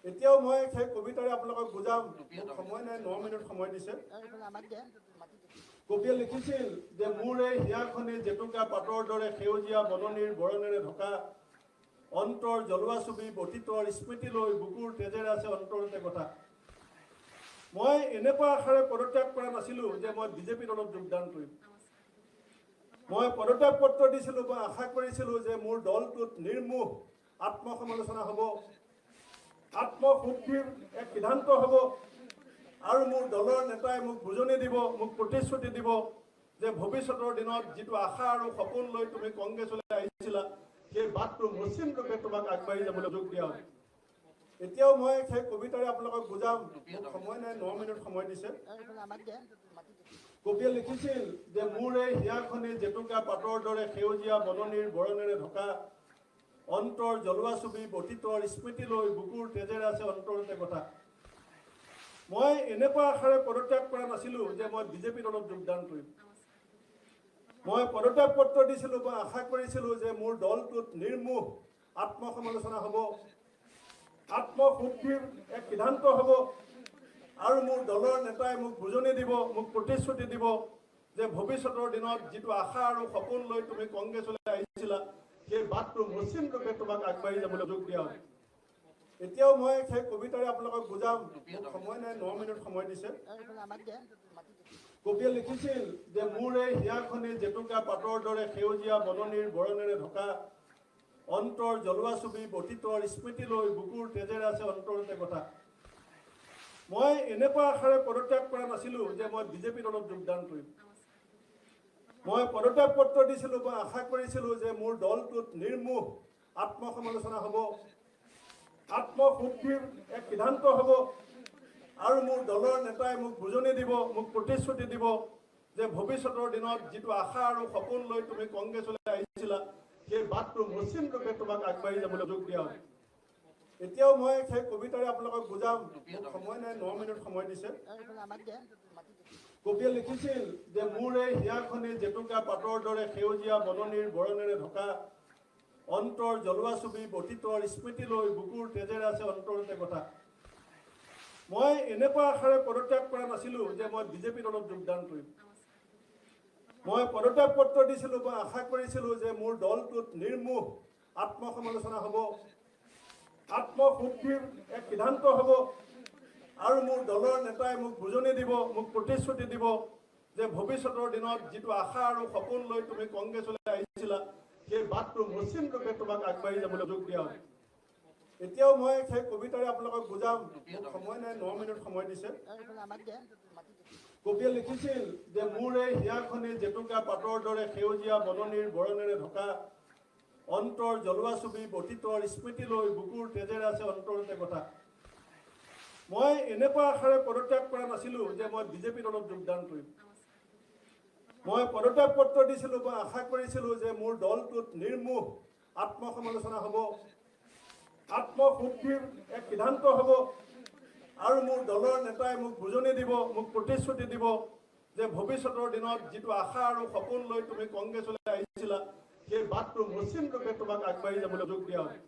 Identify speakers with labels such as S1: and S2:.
S1: এতিয়াও মই সেই কবিতাৰে আপোনালোকক বুজাম, সময় নাই, 9 মিনিট সময় দিছে। কবিয়ে লিখিছিল যে মোৰ এই হিয়াখনি জেতুকা পাতৰ দৰে সেউজীয়া বননিৰ বৰণেৰে ঢকা, অন্তৰ জ্বলোৱা ছবি অতীতৰ স্মৃতি লৈ বুকুৰ তেজেৰে আছে অন্তৰতে কথা। মই এনেকুৱা আশাৰে পদত্যাগ কৰা নাছিলোঁ যে মই বিজেপি দলত যোগদান কৰিম। মই পদত্যাগ পত্ৰ দিছিলোঁ, মই আশা কৰিছিলোঁ যে মোৰ দলটোত নিৰ্মোহ আত্মসমালোচনা হ'ব, আত্মশুদ্ধিৰ এক সিদ্ধান্ত হ'ব, আৰু মোৰ দলৰ নেতাই মোক বুজনি দিব, মোক প্ৰতিশ্ৰুতি দিব যে ভৱিষ্যতৰ দিনত যিটো আশা আৰু সপোন লৈ তুমি কংগ্ৰেছলৈ আহিছিলা, সেই বাটটো মসৃণ ৰূপে তোমাক আগবাঢ়ি যাবলৈ যোগ দিয়া হ'ব। এতিয়াও মই সেই কবিতাৰে আপোনালোকক বুজাম, সময় নাই, 9 মিনিট সময় দিছে। কবিয়ে লিখিছিল যে মোৰ এই হিয়াখনি জেতুকা পাতৰ দৰে সেউজীয়া বননিৰ বৰণেৰে ঢকা, অন্তৰ জ্বলোৱা ছবি অতীতৰ স্মৃতি লৈ বুকুৰ তেজেৰে আছে অন্তৰতে কথা। মই এনেকুৱা আশাৰে পদত্যাগ কৰা নাছিলোঁ যে মই বিজেপি দলত যোগদান কৰিম। মই পদত্যাগ পত্ৰ দিছিলোঁ, মই আশা কৰিছিলোঁ যে মোৰ দলটোত নিৰ্মোহ আত্মসমালোচনা হ'ব, আত্মশুদ্ধিৰ এক সিদ্ধান্ত হ'ব, আৰু মোৰ দলৰ নেতাই মোক বুজনি দিব, মোক প্ৰতিশ্ৰুতি দিব যে ভৱিষ্যতৰ দিনত যিটো আশা আৰু সপোন লৈ তুমি কংগ্ৰেছলৈ আহিছিলা, সেই বাটটো মসৃণ ৰূপে তোমাক আগবাঢ়ি যাবলৈ যোগ দিয়া হ'ব। এতিয়াও মই সেই কবিতাৰে আপোনালোকক বুজাম, সময় নাই, 9 মিনিট সময় দিছে। কবিয়ে লিখিছিল যে মোৰ এই হিয়াখনি জেতুকা পাতৰ দৰে সেউজীয়া বননিৰ বৰণেৰে ঢকা, অন্তৰ জ্বলোৱা ছবি অতীতৰ স্মৃতি লৈ বুকুৰ তেজেৰে আছে অন্তৰতে কথা। মই এনেকুৱা আশাৰে পদত্যাগ কৰা নাছিলোঁ যে মই বিজেপি দলত যোগদান কৰিম। মই পদত্যাগ পত্ৰ দিছিলোঁ, মই আশা কৰিছিলোঁ যে মোৰ দলটোত নিৰ্মোহ আত্মসমালোচনা হ'ব, আত্মশুদ্ধিৰ এক সিদ্ধান্ত হ'ব, আৰু মোৰ দলৰ নেতাই মোক বুজনি দিব, মোক প্ৰতিশ্ৰুতি দিব যে ভৱিষ্যতৰ দিনত যিটো আশা আৰু সপোন লৈ তুমি কংগ্ৰেছলৈ আহিছিলা, সেই বাটটো মসৃণ ৰূপে তোমাক আগবাঢ়ি যাবলৈ যোগ দিয়া হ'ব। এতিয়াও মই সেই কবিতাৰে আপোনালোকক বুজাম, সময় নাই, 9 মিনিট সময় দিছে। কবিয়ে লিখিছিল যে মোৰ এই হিয়াখনি জেতুকা পাতৰ দৰে সেউজীয়া বননিৰ বৰণেৰে ঢকা, অন্তৰ জ্বলোৱা ছবি অতীতৰ স্মৃতি লৈ বুকুৰ তেজেৰে আছে অন্তৰতে কথা। মই এনেকুৱা আশাৰে পদত্যাগ কৰা নাছিলোঁ যে মই বিজেপি দলত যোগদান কৰিম। মই পদত্যাগ পত্ৰ দিছিলোঁ, মই আশা কৰিছিলোঁ যে মোৰ দলটোত নিৰ্মোহ আত্মসমালোচনা হ'ব, আত্মশুদ্ধিৰ এক সিদ্ধান্ত হ'ব, আৰু মোৰ দলৰ নেতাই মোক বুজনি দিব, মোক প্ৰতিশ্ৰুতি দিব যে ভৱিষ্যতৰ দিনত যিটো আশা আৰু সপোন লৈ তুমি কংগ্ৰেছলৈ আহিছিলা, সেই বাটটো মসৃণ ৰূপে তোমাক আগবাঢ়ি যাবলৈ যোগ দিয়া হ'ব। এতিয়াও মই সেই কবিতাৰে আপোনালোকক বুজাম, সময় নাই, 9 মিনিট সময় দিছে। কবিয়ে লিখিছিল যে মোৰ এই হিয়াখনি জেতুকা পাতৰ দৰে সেউজীয়া বননিৰ বৰণেৰে ঢকা, অন্তৰ জ্বলোৱা ছবি অতীতৰ স্মৃতি লৈ বুকুৰ তেজেৰে আছে অন্তৰতে কথা। মই এনেকুৱা আশাৰে পদত্যাগ কৰা নাছিলোঁ যে মই বিজেপি দলত যোগদান কৰিম। মই পদত্যাগ পত্ৰ দিছিলোঁ, মই আশা কৰিছিলোঁ যে মোৰ দলটোত নিৰ্মোহ আত্মসমালোচনা হ'ব, আত্মশুদ্ধিৰ এক সিদ্ধান্ত হ'ব, আৰু মোৰ দলৰ নেতাই মোক বুজনি দিব, মোক প্ৰতিশ্ৰুতি দিব যে ভৱিষ্যতৰ দিনত যিটো আশা আৰু সপোন লৈ তুমি কংগ্ৰেছলৈ আহিছিলা, সেই বাটটো মসৃণ ৰূপে তোমাক আগবাঢ়ি যাবলৈ যোগ দিয়া হ'ব।